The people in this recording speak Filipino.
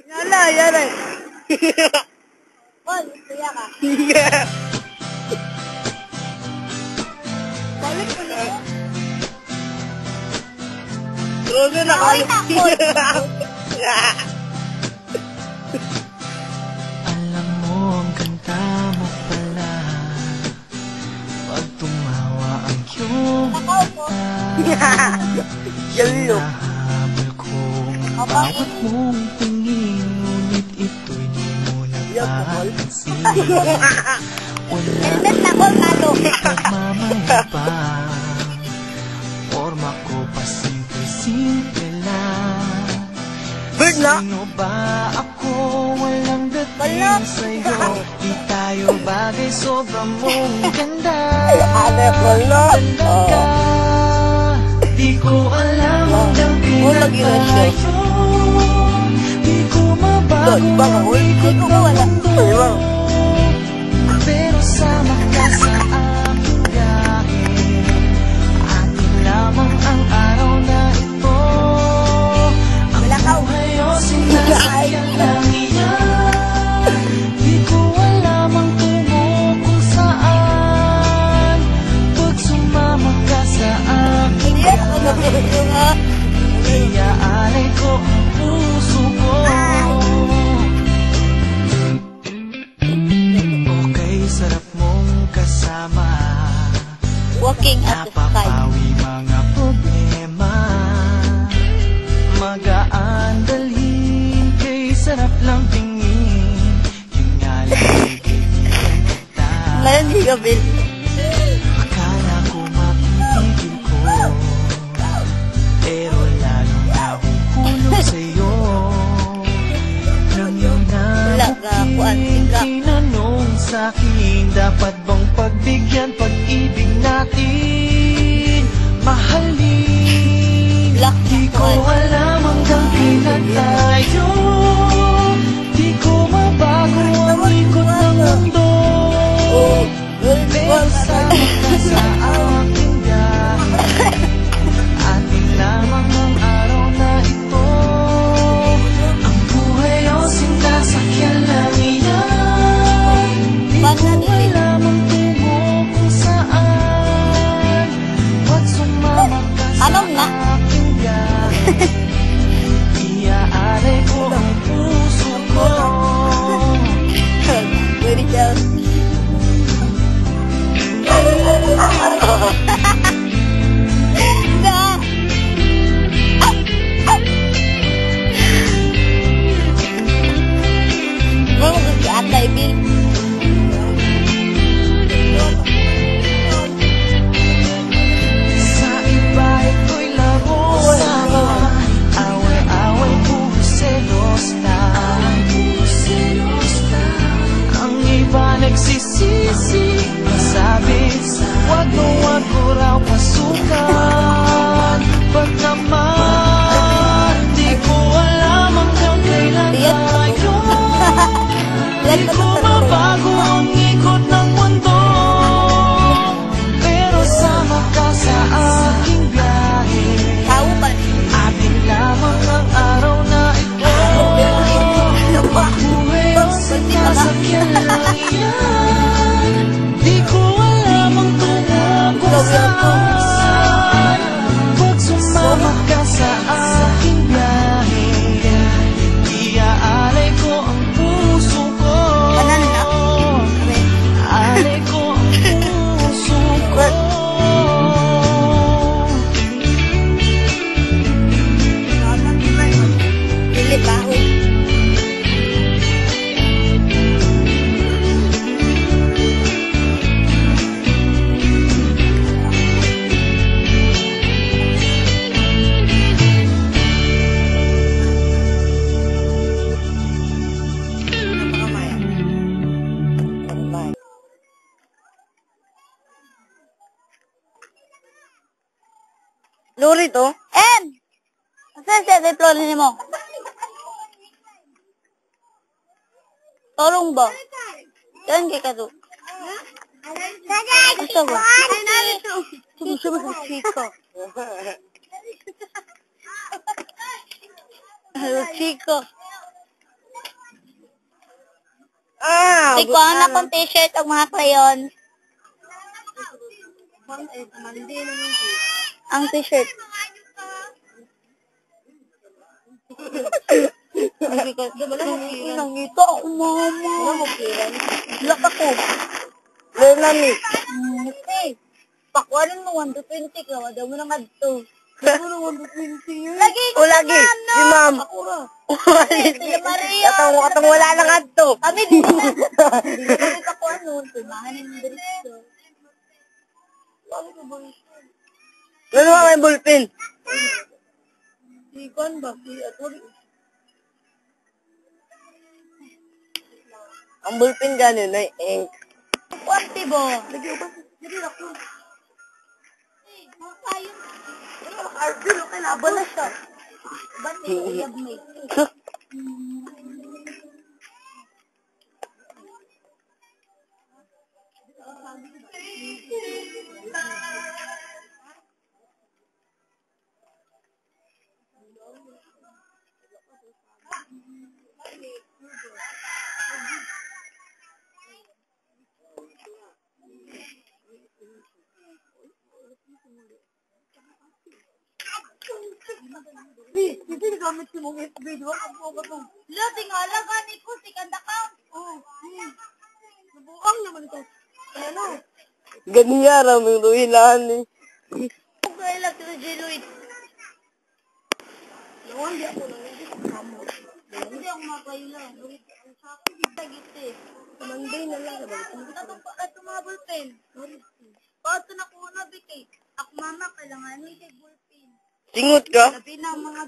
Yala, yala. Paul, kaya ka. Balik ko na. Trono na kayo. Alam mo ang ganda mo pala pag tumawa ang iyong mata. Hinahabol kong bawat mong tingin, ngunit ito'y di mo napapansin. Wala pagmamayabang, forma ko pa simple-simple lang. Sino ba ako? Walang dating sa'yo. Di tayo bagay, sobrang mong ganda. Talaga, di ko alam hanggang kailan tayo. Di ko mabago ang ikot ng mundo. Pero sama ka sa aking biyahe. Atin lamang ang araw na ito. Ang buhay o sinasakyan lang iyan. Di ko alam ang tungo kung saan. Pag sumama ka sa aking biyahe, iaalay ko ang puso ko. Okay, sarap mong kasama. Walking at the sky. Napapawi mga problema. Magaan dalhin, kay sarap lang tingin. Yun nga lang ibigay kita. Ngayon, di ka, Bill. Akala ko mapipigil ko, pero lalong nahuhulog sa'yo. Nang iyong nabukid, tinanong sa'kin, dapat bang pagbigyan pag-ibig natin? Mahalin, di ko alam hanggang kailan tayo. Di ko mabago ang ikot ng mundo. Pero sama ka sa aking biyahe. Atin lamang ang araw na ito. Ang buhay o sinasakyan lang iyan. Di ko alam ang tungo kung saan. Pag sumama ka sa aking biyahe, iaalay ko ang puso ko. Pwede siya. Na! Mau kasi atay, Bill. Sa iba ito'y laro lamang. Away-away, puro selos lang. Ang iba nagsisisi, sabi, wag mo raw pasukan. Ba't naman, di ko alam hanggang kailan tayo. Di ko mabago ang ikot ng mundo. Pero sama ka sa aking biyahe. Atin lamang ang araw na ito. Buhay o sinasakyan lang iyan. Di ko alam ang tungo kung saan. Pag sumama ka sa aking biyahe, iaalay ko ang puso ko. Aalay ko ang puso ko. Dili pa ako. Luri to? En! Asa siya sa flori ni mo? Torong ba? Yan kay ka to. Asa ba? Sige siya ba sa chika? Hello, chika. Ikaw na kong t-shirt o mga crayons. Ang t-shirt. Nangito ako, mama. Lak ako. Lenami. Okay. Pakuanan mo, 1 to 20 ka. Wala mo nang adto. Siguro 120 yun. Lagi ko O lagi. no. Si ma'am. Ako ra. Sila Maria. Katong wala lang adto. Kami din na. Hindi na kami pakuan nun. Tumahan yung dito. Ano ba may ballpen? Ikon ba? Ang ballpen ganun ay ink. Kwarte bo. Lagi ba? Lagi ako. Mga kayo. Arvin, okay na. Aba na siya. Ba't iyab may? Hindi gamit si mong FB, di ba? Ang buka to. Lo, tingala gani ko. Sikanda ka. Nabuang naman ito. Ano? Ganyan raming ruhilan eh. Okay lang sila Jeloid. Nawan di ako lang. Hindi ako makayo lang. Ang sabi, gita-gita eh. Monday na lang. Ito mga ballpen. Pato na ko na bigay. Ako mama, kailangan mo yung ballpen. Singot ka? Sabi ng mga